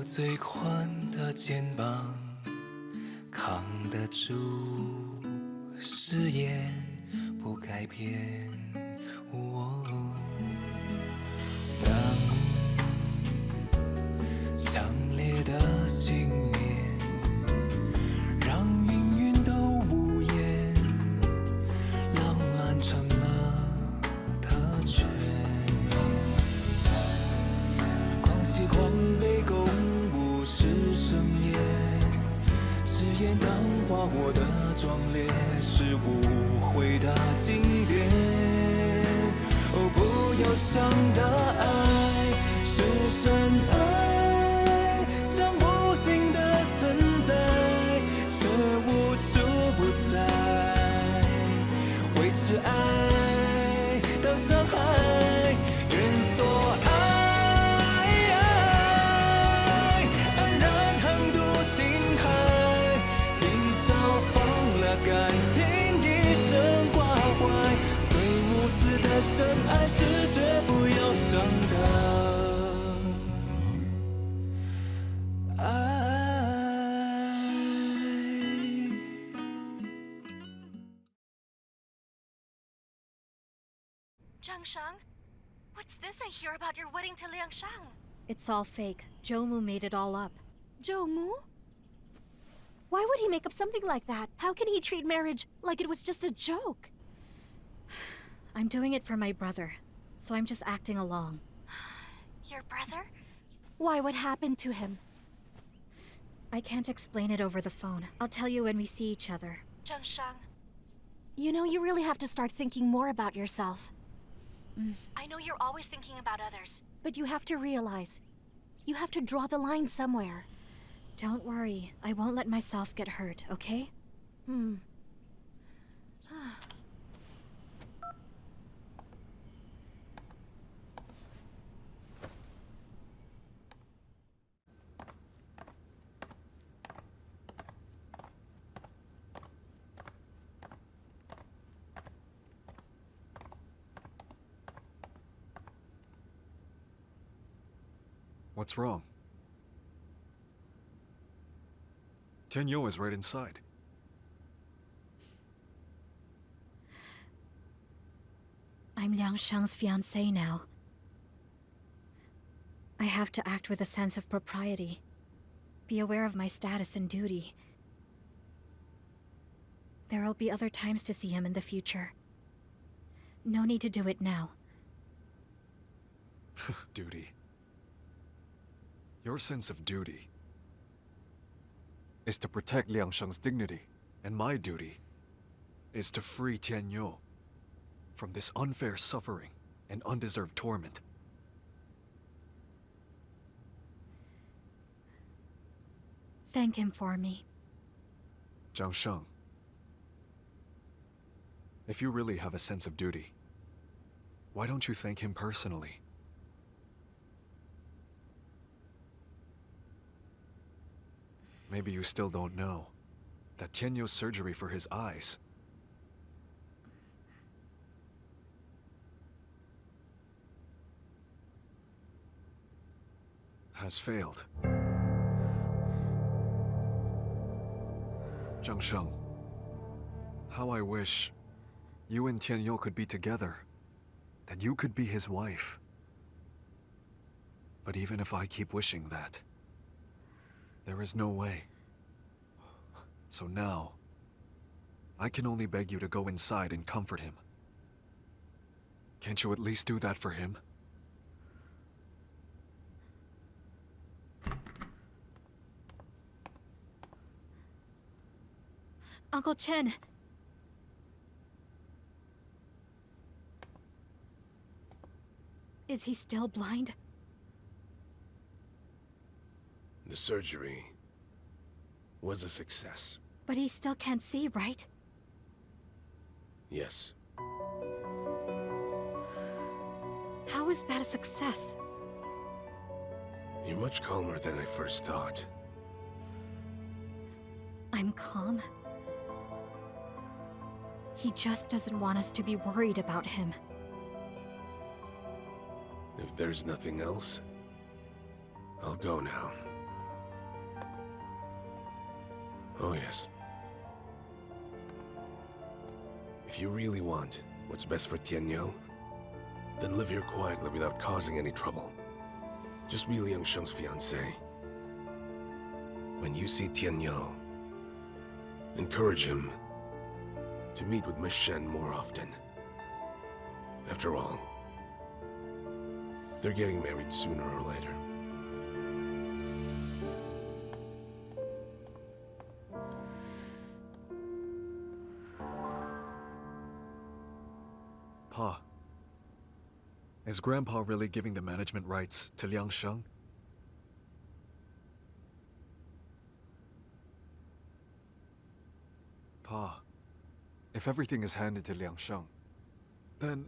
最宽的肩膀，扛得住誓言不改变。当强烈的信念让命运都无言，浪漫成了特权。狂喜狂悲公布是盛宴，誓言当花火的壮烈，是无悔的经典。哦，不要想的爱是深爱，像无形的存在，却无处不在，维持爱的伤害，愿所爱。安然横渡星海，一朝放了感情，一生挂怀。最无私的深爱是绝不要伤的爱。Zhangsheng? What's this I hear about your wedding to Liangshang? It's all fake. Zhou made it all up. Zhou? Why would he make up something like that? How can he treat marriage like it was just a joke? I'm doing it for my brother, so I'm just acting along. Your brother? Why, what happened to him? I can't explain it over the phone. I'll tell you when we see each other. Zhangsheng, you know, you really have to start thinking more about yourself. I know you're always thinking about others, but you have to realize, you have to draw the line somewhere. Don't worry. I won't let myself get hurt, okay? What's wrong? Tianyu is right inside. I'm Liangshang's fiancée now. I have to act with a sense of propriety. Be aware of my status and duty. There will be other times to see him in the future. No need to do it now. Duty. Your sense of duty is to protect Liangsheng's dignity, and my duty is to free Tianyu from this unfair suffering and undeserved torment. Thank him for me. Zhangsheng, if you really have a sense of duty, why don't you thank him personally? Maybe you still don't know that Tianyu's surgery for his eyes has failed. Zhangsheng, how I wish you and Tianyu could be together, that you could be his wife. But even if I keep wishing that, there is no way. So now, I can only beg you to go inside and comfort him. Can't you at least do that for him? Uncle Chen! Is he still blind? The surgery was a success. But he still can't see, right? Yes. How is that a success? You're much calmer than I first thought. I'm calm. He just doesn't want us to be worried about him. If there's nothing else, I'll go now. Oh, yes. If you really want what's best for Tianyu, then live here quietly without causing any trouble. Just be Liang Sheng's fiancée. When you see Tianyu, encourage him to meet with Miss Shen more often. After all, they're getting married sooner or later. Pa, is Grandpa really giving the management rights to Liang Sheng? Pa, if everything is handed to Liang Sheng, then...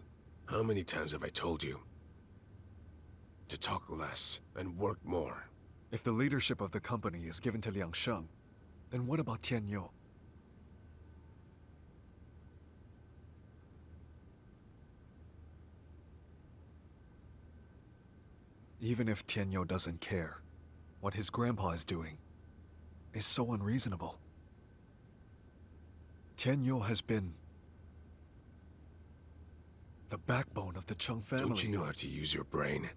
How many times have I told you to talk less and work more? If the leadership of the company is given to Liang Sheng, then what about Tianyu? Even if Tianyu doesn't care, what his grandpa is doing is so unreasonable. Tianyu has been the backbone of the Chung family. Don't you know how to use your brain?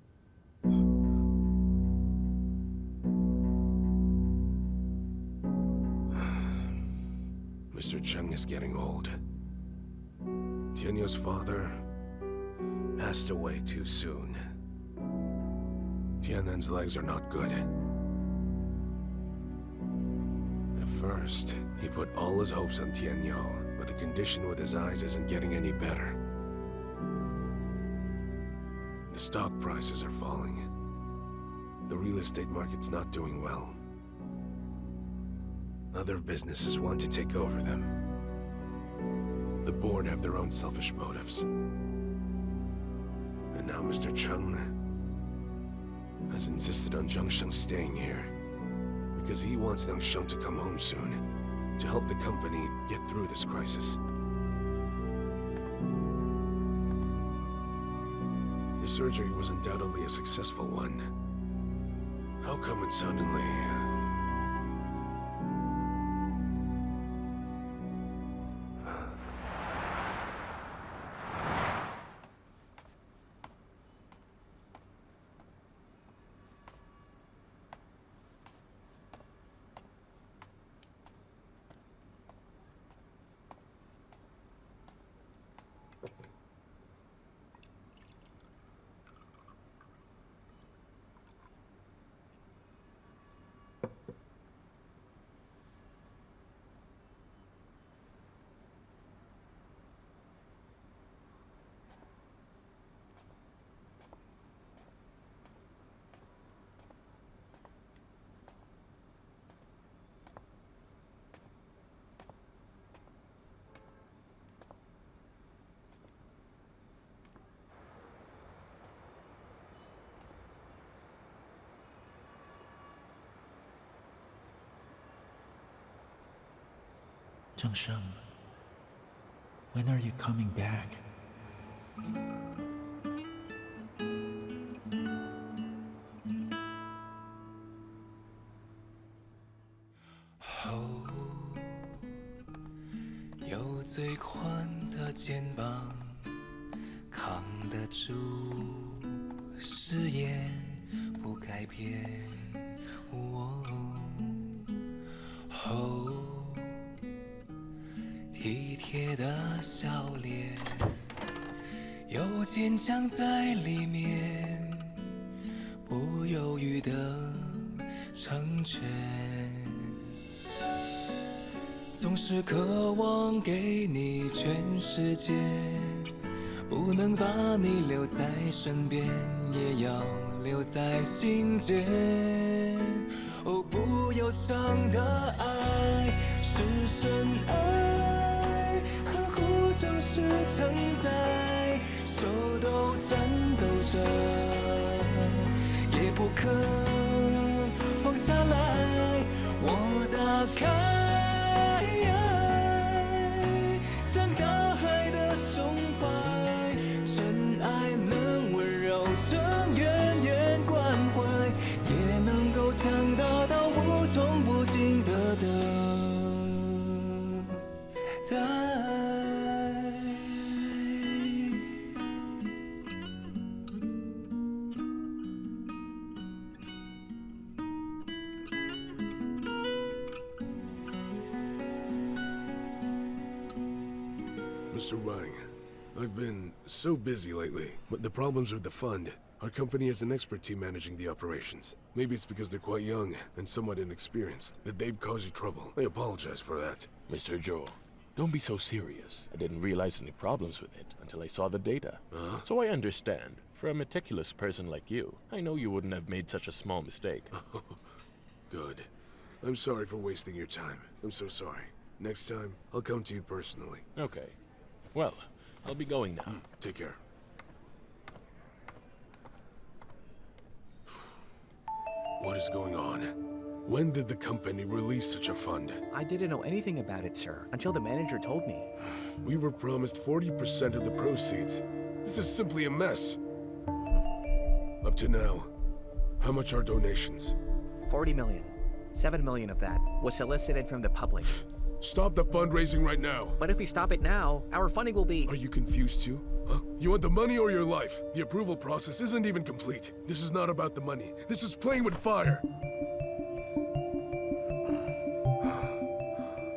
Mr. Chung is getting old. Tianyu's father passed away too soon. Tianan's legs are not good. At first, he put all his hopes on Tianyu, but the condition with his eyes isn't getting any better. The stock prices are falling. The real estate market's not doing well. Other businesses want to take over them. The board have their own selfish motives. And now Mr. Chung has insisted on Zhang Sheng staying here because he wants Zhang Sheng to come home soon to help the company get through this crisis. The surgery was undoubtedly a successful one. How come it suddenly... Zhang Sheng, when are you coming back?哦，有最宽的肩膀，扛得住誓言，不改变。哦。体贴的笑脸，有坚强在里面，不犹豫的成全。总是渴望给你全世界，不能把你留在身边，也要留在心间。哦，不忧伤的爱是深爱，呵护就是承载，手都颤抖着，也不肯放下来。我打开，像大海的胸怀，真爱能温柔成远远关怀，也能够强大到无穷不尽的等。Mr. Wang, I've been so busy lately, but the problems with the fund. Our company has an expert team managing the operations. Maybe it's because they're quite young and somewhat inexperienced that they've caused you trouble. I apologize for that. Mr. Joe, don't be so serious. I didn't realize any problems with it until I saw the data. So I understand. For a meticulous person like you, I know you wouldn't have made such a small mistake. Good. I'm sorry for wasting your time. I'm so sorry. Next time, I'll come to you personally. Okay. Well, I'll be going now. Take care. What is going on? When did the company release such a fund? I didn't know anything about it, sir, until the manager told me. We were promised 40% of the proceeds. This is simply a mess. Up to now, how much are donations? 40 million. 7 million of that was solicited from the public. Stop the fundraising right now. But if we stop it now, our funding will be... Are you confused too? Huh? You want the money or your life? The approval process isn't even complete. This is not about the money. This is playing with fire.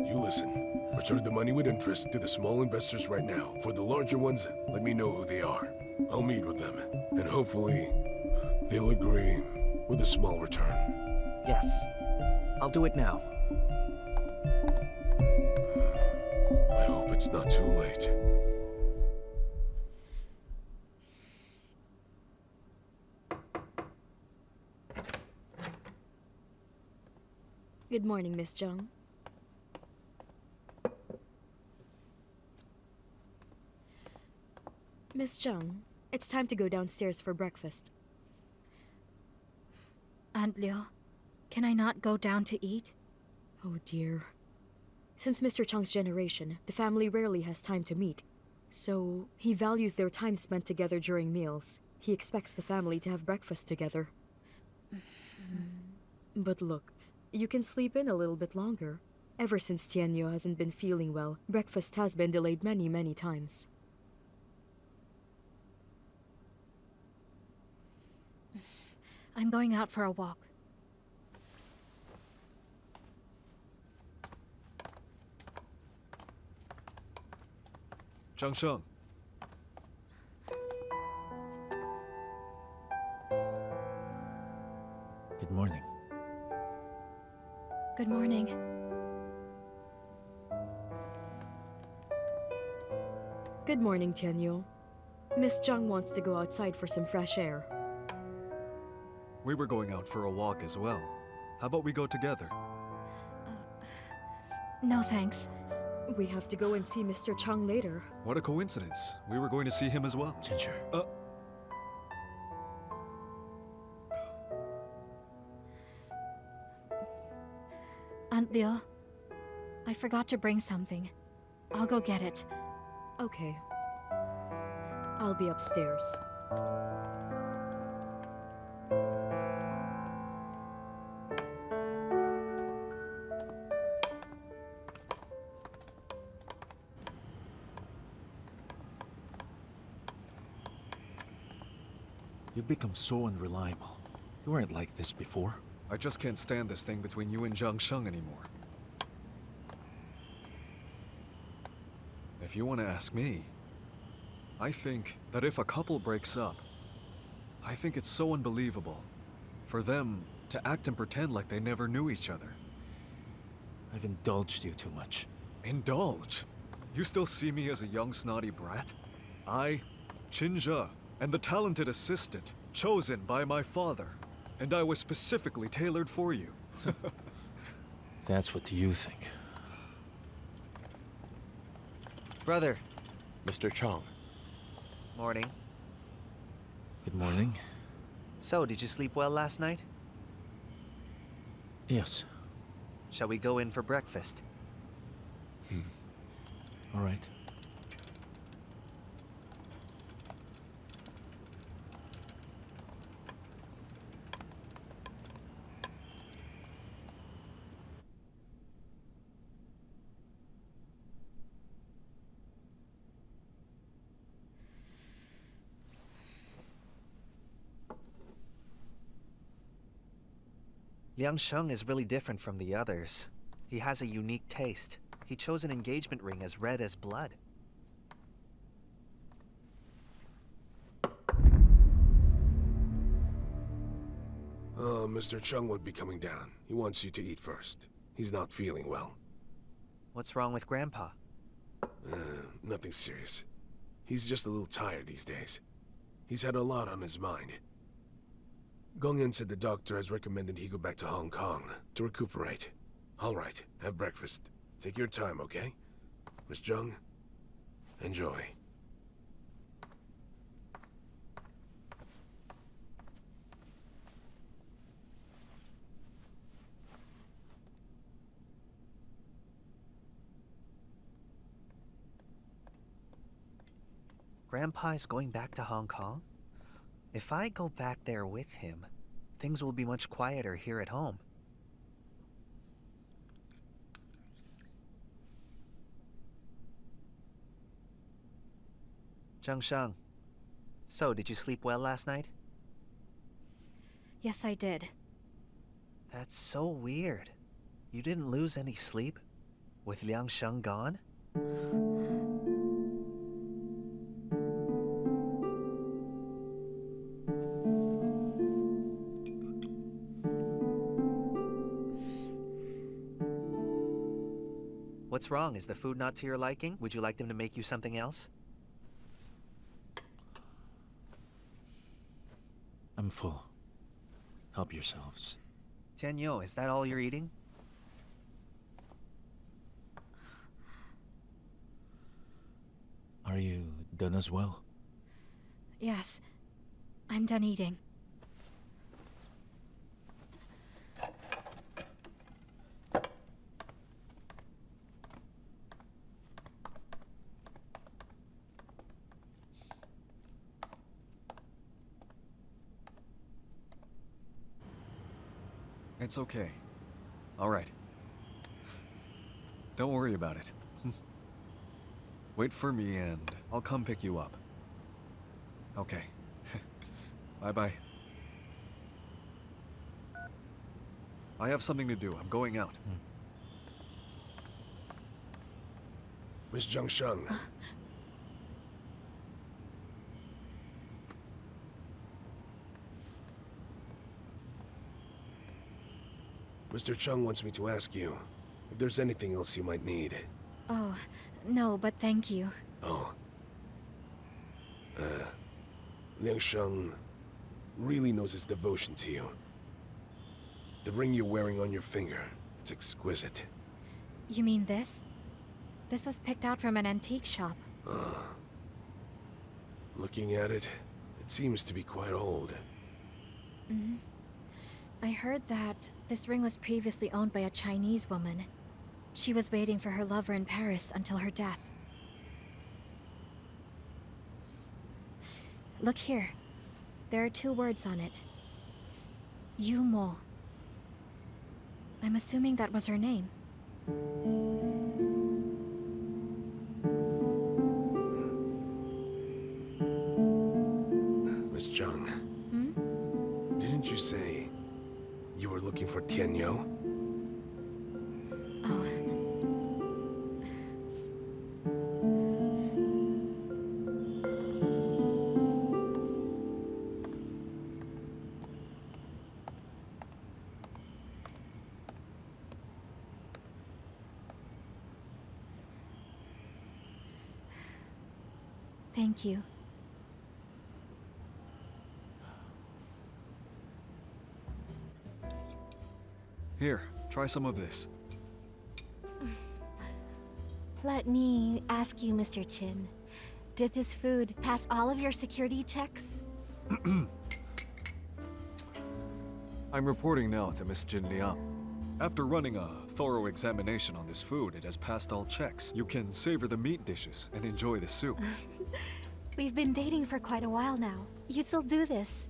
You listen. Return the money with interest to the small investors right now. For the larger ones, let me know who they are. I'll meet with them, and hopefully, they'll agree with a small return. Yes. I'll do it now. I hope it's not too late. Good morning, Miss Chung. Miss Chung, it's time to go downstairs for breakfast. Aunt Liu, can I not go down to eat? Oh dear. Since Mr. Chung's generation, the family rarely has time to meet. So, he values their time spent together during meals. He expects the family to have breakfast together. But look, you can sleep in a little bit longer. Ever since Tianyu hasn't been feeling well, breakfast has been delayed many, many times. I'm going out for a walk. Zhang Sheng. Good morning. Good morning. Good morning, Tianyu. Miss Chung wants to go outside for some fresh air. We were going out for a walk as well. How about we go together? No thanks. We have to go and see Mr. Chung later. What a coincidence. We were going to see him as well. Ginger. Aunt Liu, I forgot to bring something. I'll go get it. Okay. I'll be upstairs. You've become so unreliable. You weren't like this before. I just can't stand this thing between you and Zhang Sheng anymore. If you want to ask me, I think that if a couple breaks up, I think it's so unbelievable for them to act and pretend like they never knew each other. I've indulged you too much. Indulge? You still see me as a young snotty brat? I, Qin Zhe, and the talented assistant chosen by my father, and I was specifically tailored for you. That's what you think. Brother. Mr. Chong. Morning. Good morning. So, did you sleep well last night? Yes. Shall we go in for breakfast? All right. Liang Sheng is really different from the others. He has a unique taste. He chose an engagement ring as red as blood. Mr. Chung won't be coming down. He wants you to eat first. He's not feeling well. What's wrong with Grandpa? Nothing serious. He's just a little tired these days. He's had a lot on his mind. Gongyan said the doctor has recommended he go back to Hong Kong to recuperate. All right, have breakfast. Take your time, okay? Miss Chung, enjoy. Grandpa is going back to Hong Kong? If I go back there with him, things will be much quieter here at home. Zhang, so did you sleep well last night? Yes, I did. That's so weird. You didn't lose any sleep? With Liang Sheng gone? What's wrong? Is the food not to your liking? Would you like them to make you something else? I'm full. Help yourselves. Tianyu, is that all you're eating? Are you done as well? Yes. I'm done eating. It's okay. All right. Don't worry about it. Wait for me and I'll come pick you up. Okay. Bye-bye. I have something to do. I'm going out. Miss Zhang Sheng. Mr. Chung wants me to ask you if there's anything else you might need. Oh, no, but thank you. Oh. Liang Sheng really knows his devotion to you. The ring you're wearing on your finger, it's exquisite. You mean this? This was picked out from an antique shop. Looking at it, it seems to be quite old. Mm-hmm. I heard that this ring was previously owned by a Chinese woman. She was waiting for her lover in Paris until her death. Look here. There are 2 words on it. Yu Mo. I'm assuming that was her name. Miss Zhang. Didn't you say you were looking for Tianyu? Oh. Thank you. Here, try some of this. Let me ask you, Mr. Chin. Did this food pass all of your security checks? I'm reporting now to Miss Jin Liang. After running a thorough examination on this food, it has passed all checks. You can savor the meat dishes and enjoy the soup. We've been dating for quite a while now. You still do this.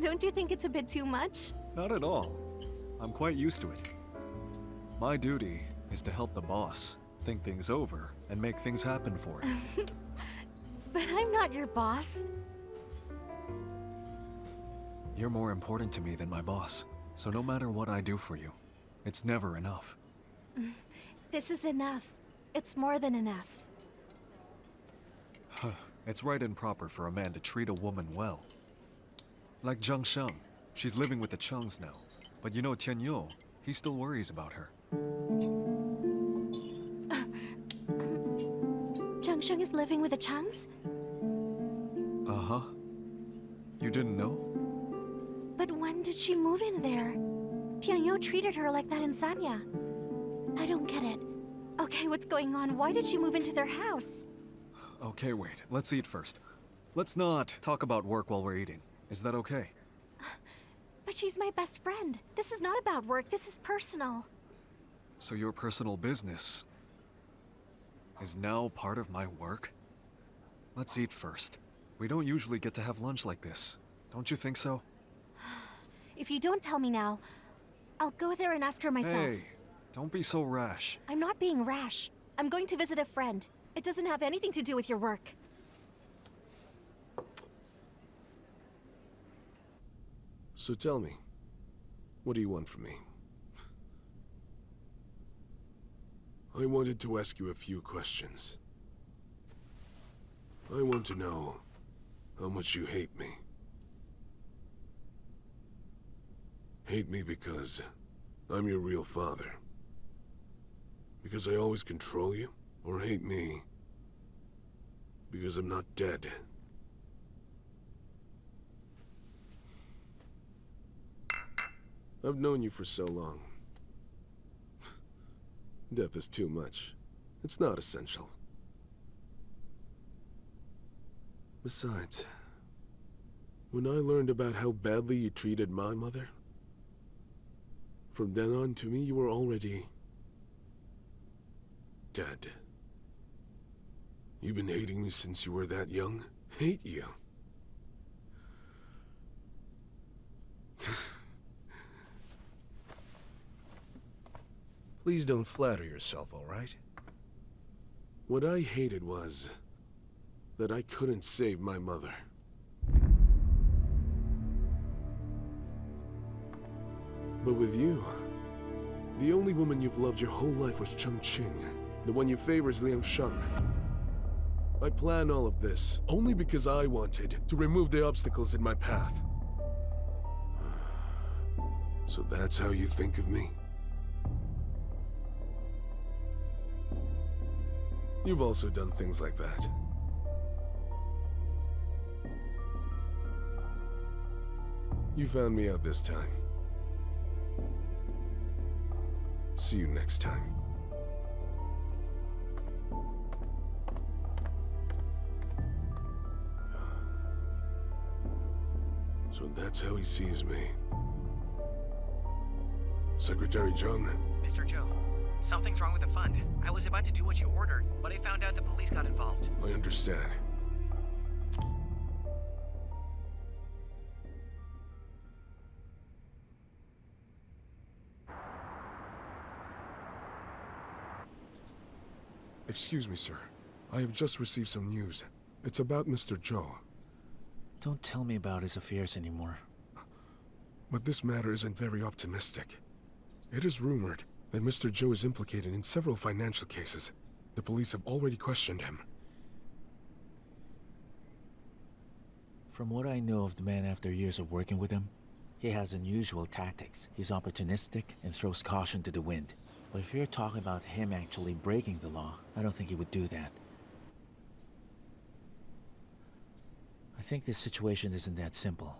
Don't you think it's a bit too much? Not at all. I'm quite used to it. My duty is to help the boss think things over and make things happen for him. But I'm not your boss. You're more important to me than my boss, so no matter what I do for you, it's never enough. This is enough. It's more than enough. It's right and proper for a man to treat a woman well. Like Zhang Sheng. she's living with the Chungs now. But you know Tianyu, he still worries about her. Sheng is living with the Chungs? Uh-huh. You didn't know? But when did she move in there? Tianyu treated her like that in Sanya. I don't get it. Okay, what's going on? Why did she move into their house? Okay, wait. Let's eat first. Let's not talk about work while we're eating. Is that okay? But she's my best friend. This is not about work, this is personal. So your personal business is now part of my work? Let's eat first. We don't usually get to have lunch like this. Don't you think so? If you don't tell me now, I'll go there and ask her myself. Hey, don't be so rash. I'm not being rash. I'm going to visit a friend. It doesn't have anything to do with your work. So tell me, what do you want from me? I wanted to ask you a few questions. I want to know how much you hate me. Hate me because I'm your real father? Because I always control you? Or hate me because I'm not dead? I've known you for so long. Death is too much. It's not essential. Besides, when I learned about how badly you treated my mother, from then on to me you were already dead. You've been hating me since you were that young? Hate you? Please don't flatter yourself, all right? What I hated was that I couldn't save my mother. But with you, the only woman you've loved your whole life was Chung Ching, the one you favor is Liang Sheng. I planned all of this only because I wanted to remove the obstacles in my path. So that's how you think of me? You've also done things like that. You found me out this time. See you next time. So that's how he sees me. Secretary Chung. Mr. Zhou, something's wrong with the fund. I was about to do what you ordered, but I found out the police got involved. I understand. Excuse me, sir. I have just received some news. It's about Mr. Zhou. Don't tell me about his affairs anymore. But this matter isn't very optimistic. It is rumored that Mr. Zhou is implicated in several financial cases. The police have already questioned him. From what I know of the man after years of working with him, he has unusual tactics. He's opportunistic and throws caution to the wind. But if you're talking about him actually breaking the law, I don't think he would do that. I think this situation isn't that simple.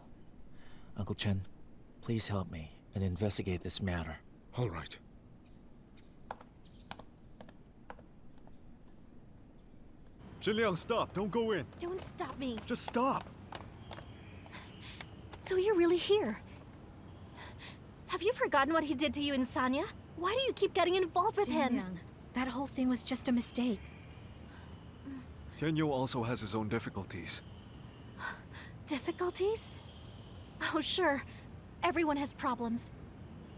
Uncle Chen, please help me and investigate this matter. All right. Jinliang, stop! Don't go in! Don't stop me. Just stop! So you're really here? Have you forgotten what he did to you in Sanya? Why do you keep getting involved with him? Jinliang, that whole thing was just a mistake. Tianyu also has his own difficulties. Difficulties? Oh, sure. Everyone has problems.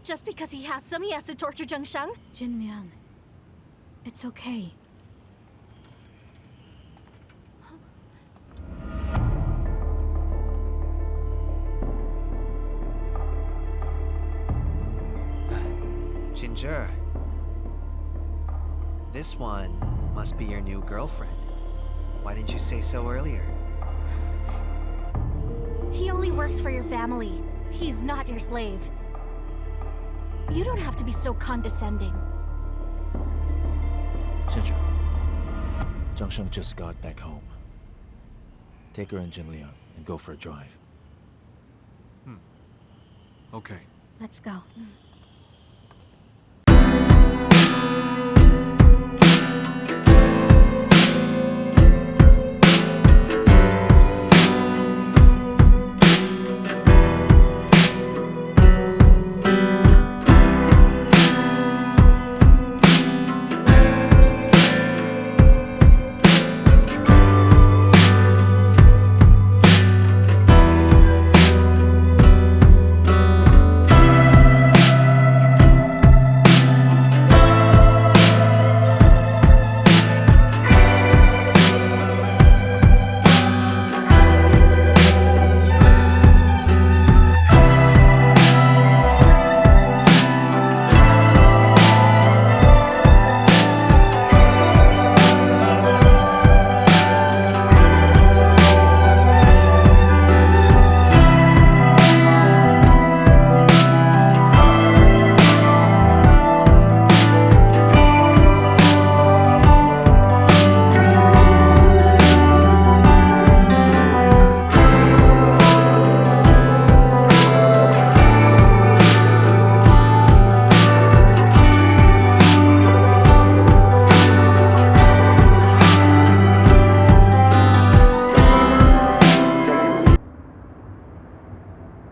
Just because he has some, he has to torture Zhengsheng? Jinliang, it's okay. Ginger. This one must be your new girlfriend. Why didn't you say so earlier? He only works for your family. He's not your slave. You don't have to be so condescending. Ginger, Zhang Sheng just got back home. Take her and Jin Liang and go for a drive. Okay. Let's go.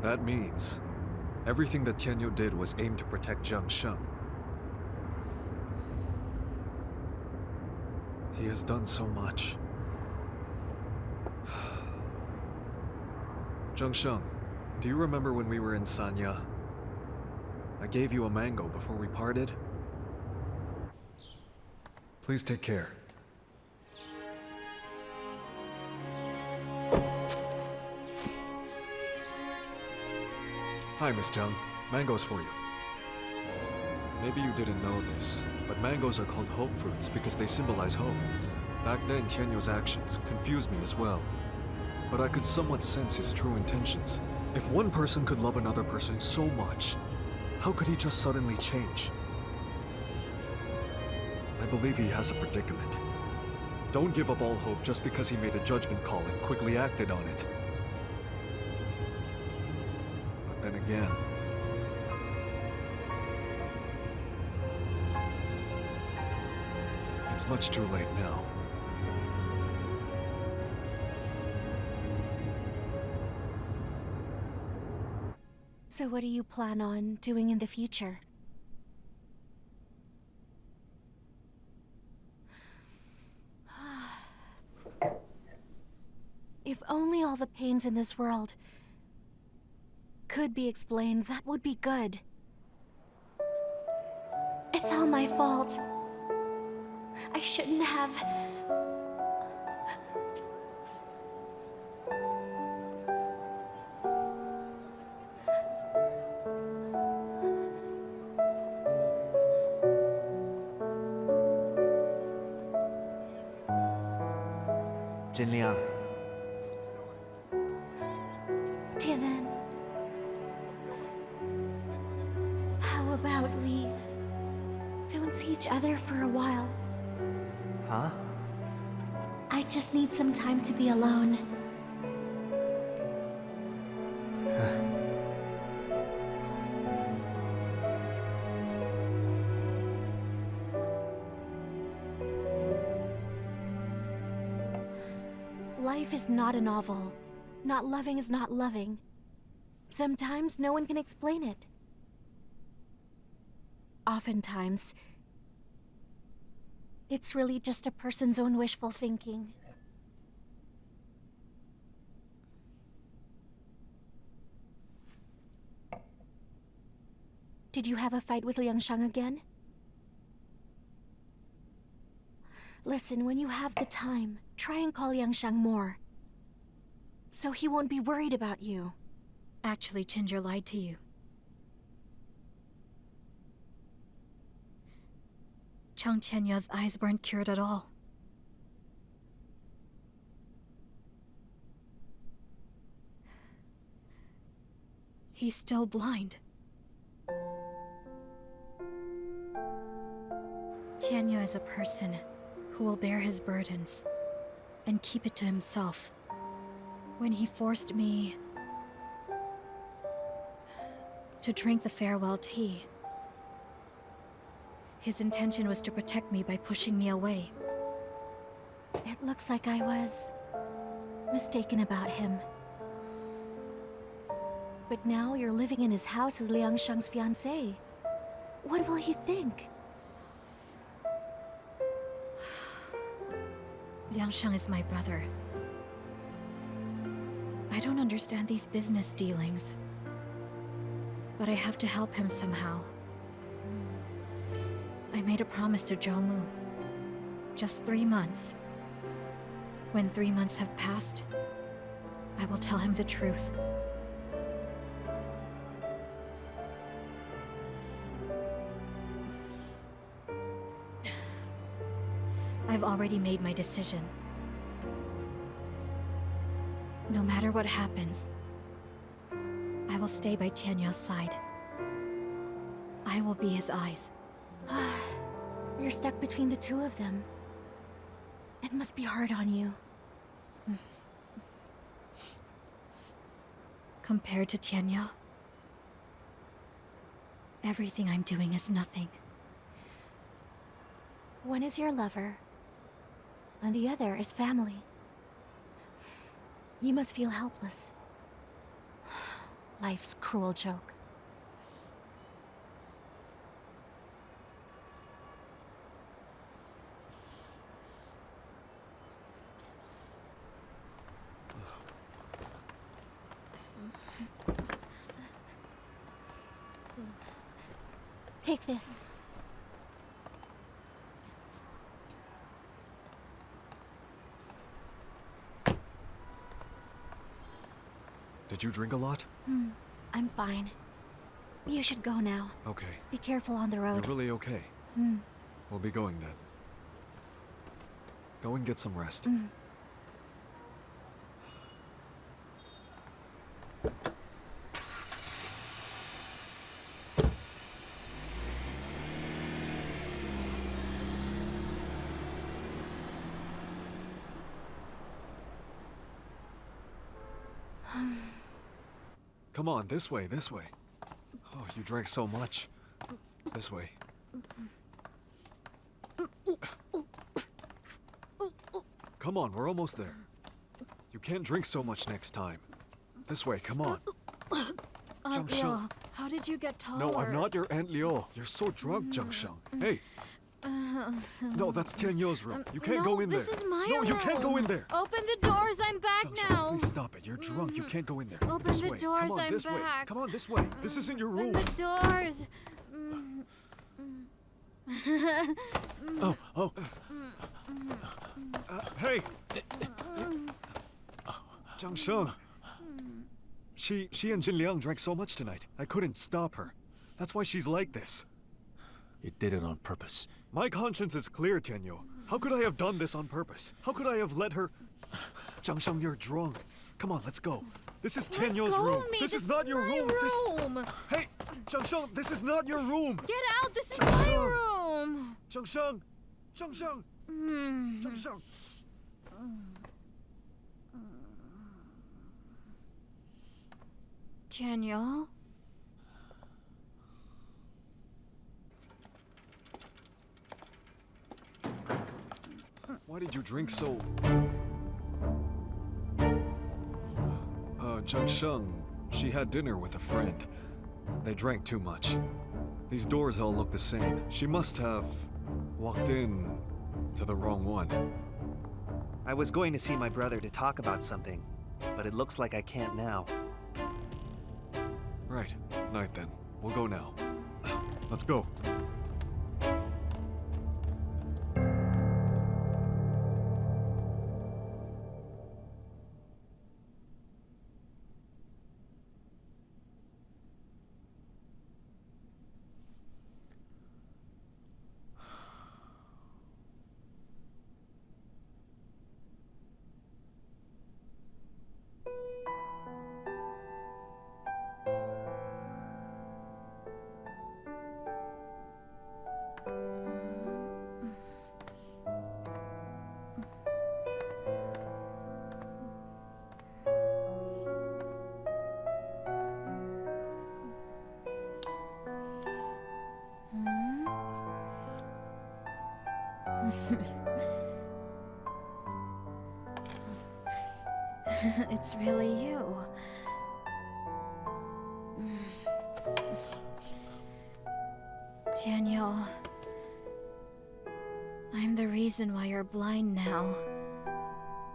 That means everything that Tianyu did was aimed to protect Zhang Sheng. He has done so much. Zhang Sheng, do you remember when we were in Sanya? I gave you a mango before we parted. Please take care. Hi, Miss Chung. Mangoes for you. Maybe you didn't know this, but mangoes are called hope fruits because they symbolize hope. Back then, Tianyu's actions confused me as well, but I could somewhat sense his true intentions. If one person could love another person so much, how could he just suddenly change? I believe he has a predicament. Don't give up all hope just because he made a judgment call and quickly acted on it. But then again, it's much too late now. So what do you plan on doing in the future? If only all the pains in this world could be explained, that would be good. It's all my fault. I shouldn't have... Jin Liang. Tianan, how about we don't see each other for a while? Huh? I just need some time to be alone. Life is not a novel. Not loving is not loving. Sometimes no one can explain it. Oftentimes, it's really just a person's own wishful thinking. Did you have a fight with Liang Shang again? Listen, when you have the time, try and call Liang Shang more. So he won't be worried about you. Actually, Ginger lied to you. Chung Tianyu's eyes weren't cured at all. He's still blind. Tianyu is a person who will bear his burdens and keep it to himself. When he forced me to drink the farewell tea, his intention was to protect me by pushing me away. It looks like I was mistaken about him. But now you're living in his house as Liang Sheng's fiancé. What will he think? Liang Sheng is my brother. I don't understand these business dealings, but I have to help him somehow. I made a promise to Zhou Mu. Just 3 months. When 3 months have passed, I will tell him the truth. I've already made my decision. No matter what happens, I will stay by Tianyu's side. I will be his eyes. You're stuck between the two of them. It must be hard on you. Compared to Tianyu, everything I'm doing is nothing. One is your lover, and the other is family. You must feel helpless. Life's cruel joke. Take this. Did you drink a lot? I'm fine. You should go now. Okay. Be careful on the You're road. really okay. We'll be going then. Go and get some rest. Come on, this way, this way. Oh, you drank so much. This way. Come on, we're almost there. You can't drink so much next time. This way, come on. Aunt Zhang Sheng. Liu, how did you get taller? No, I'm not your Aunt Liu. You're so drunk, Zhang Sheng. Hey! No, that's Tianyu's room. You can't go in there. This is my No, room. you can't go in there. Open the doors, I'm back Zhang Sheng, now. please stop it. You're drunk. You can't go in there. Open this the way. doors, Come on, I'm this way. back. Come on, this way. This isn't your room. Open the doors. Hey! Zhang Sheng. She and Jin Liang drank so much tonight. I couldn't stop her. That's why she's like this. You did it on purpose. My conscience is clear, Tianyu. How could I have done this on purpose? How could I have let her... Zhang Sheng, you're drunk. Come on, let's go. This is Tianyu's Let go room. of me. This is my not your room. room. Hey, Zhang Sheng, this is not your room. Get out, this is Zhang my Sheng. room. Zhang Sheng. Zhang Sheng. Zhang Sheng. Tianyu? Why did you drink so... Zhang Sheng, she had dinner with a friend. They drank too much. These doors all look the same. She must have walked in to the wrong one. I was going to see my brother to talk about something, but it looks like I can't now. Right. Night then. We'll go now. Let's go. It's really you. Tianyu, I'm the reason why you're blind now.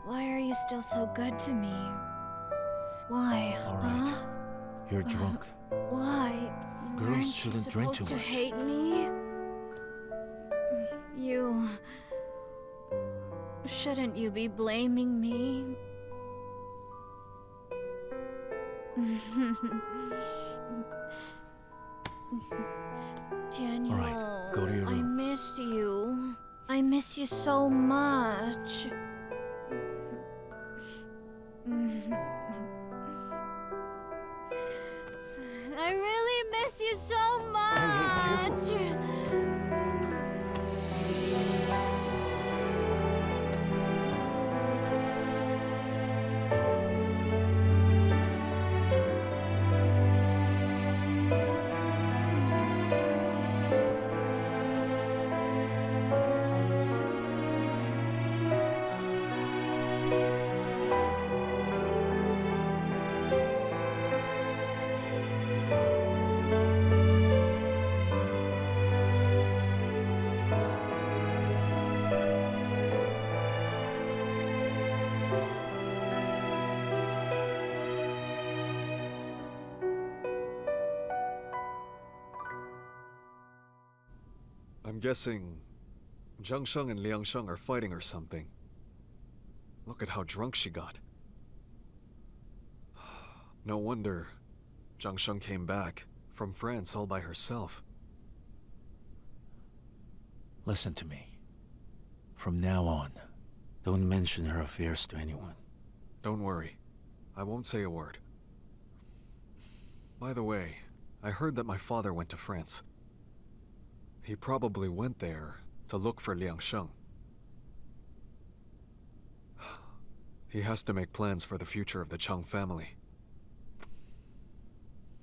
Why are you still so good to me? Why? All right. Huh? You're drunk. Why? Girls Aren't shouldn't you drink supposed too to much. hate me? You... Shouldn't you be blaming me? Tianyu, All right, go to your I room. miss you. I miss you so much. I really miss you so much. I'm guessing Zhang Sheng and Liang Sheng are fighting or something. Look at how drunk she got. No wonder Zhang Sheng came back from France all by herself. Listen to me. From now on, don't mention her affairs to anyone. Don't worry. I won't say a word. By the way, I heard that my father went to France. He probably went there to look for Liang Sheng. He has to make plans for the future of the Chung family.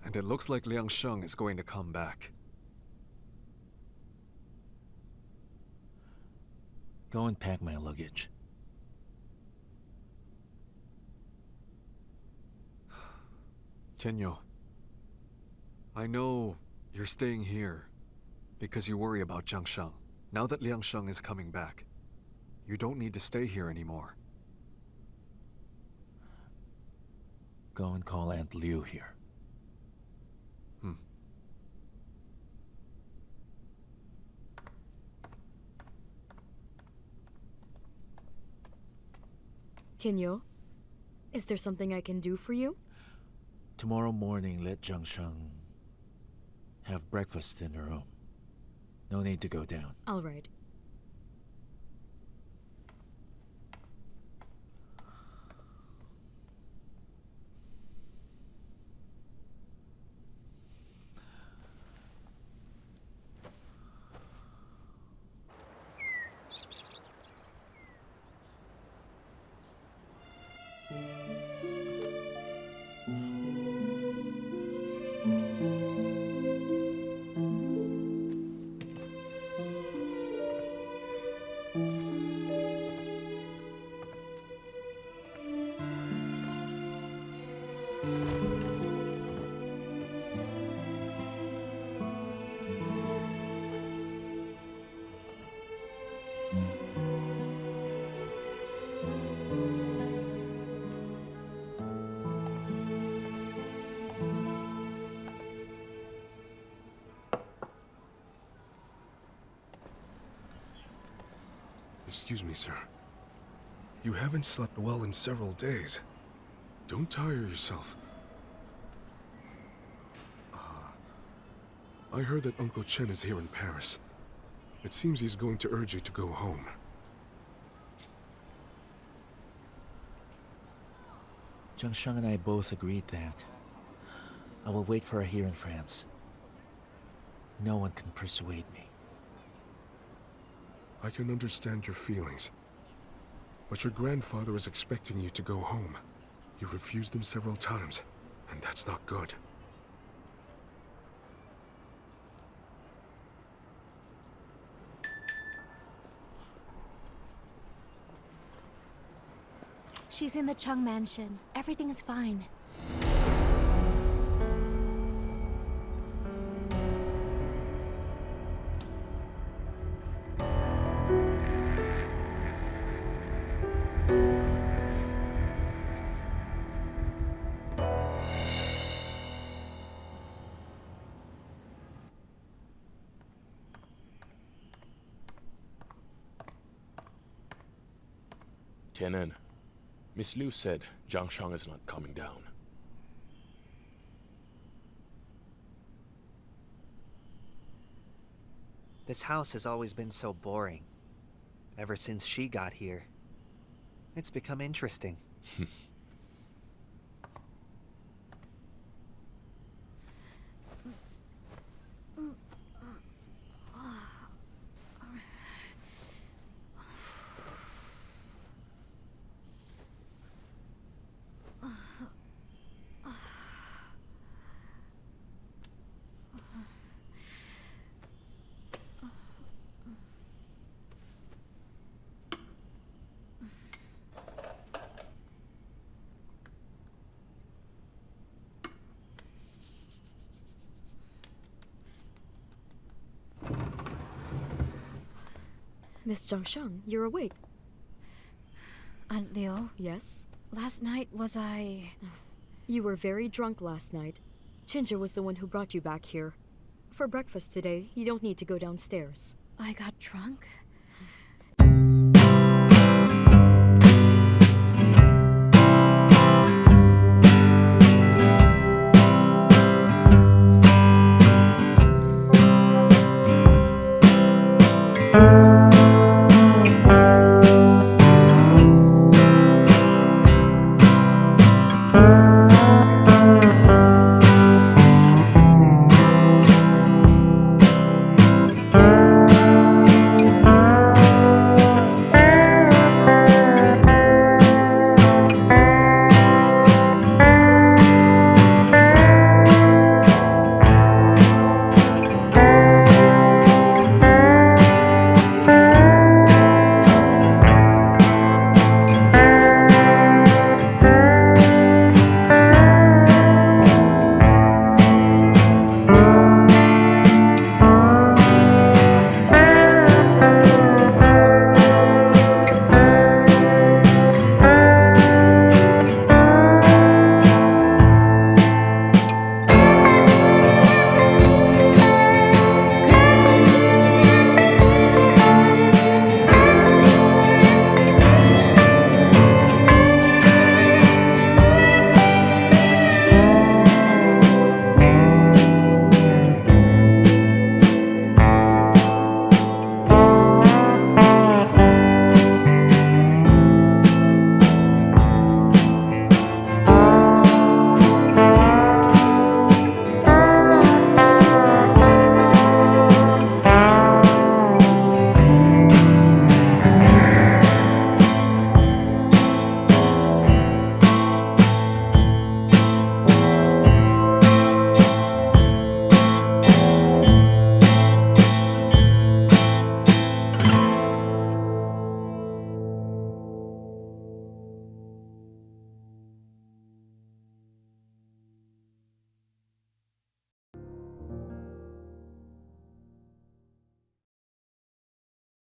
And it looks like Liang Sheng is going to come back. Go and pack my luggage. Tianyu, I know you're staying here because you worry about Zhang Sheng. Now that Liang Sheng is coming back, you don't need to stay here anymore. Go and call Aunt Liu here. Tianyu, is there something I can do for you? Tomorrow morning, let Zhang Sheng have breakfast in her room. No need to go down. All right. Excuse me, sir. You haven't slept well in several days. Don't tire yourself. I heard that Uncle Chen is here in Paris. It seems he's going to urge you to go home. Zhang Sheng and I both agreed that. I will wait for her here in France. No one can persuade me. I can understand your feelings. But your grandfather is expecting you to go home. You refused him several times, and that's not good. She's in the Chung mansion. Everything is fine. Tianyu, Miss Liu said Zhang Shang is not coming down. This house has always been so boring. Ever since she got here. It's become interesting. Miss Zhangshang, you're awake. Aunt Liu, Yes? last night was I... You were very drunk last night. Chinja was the one who brought you back here. For breakfast today, you don't need to go downstairs. I got drunk?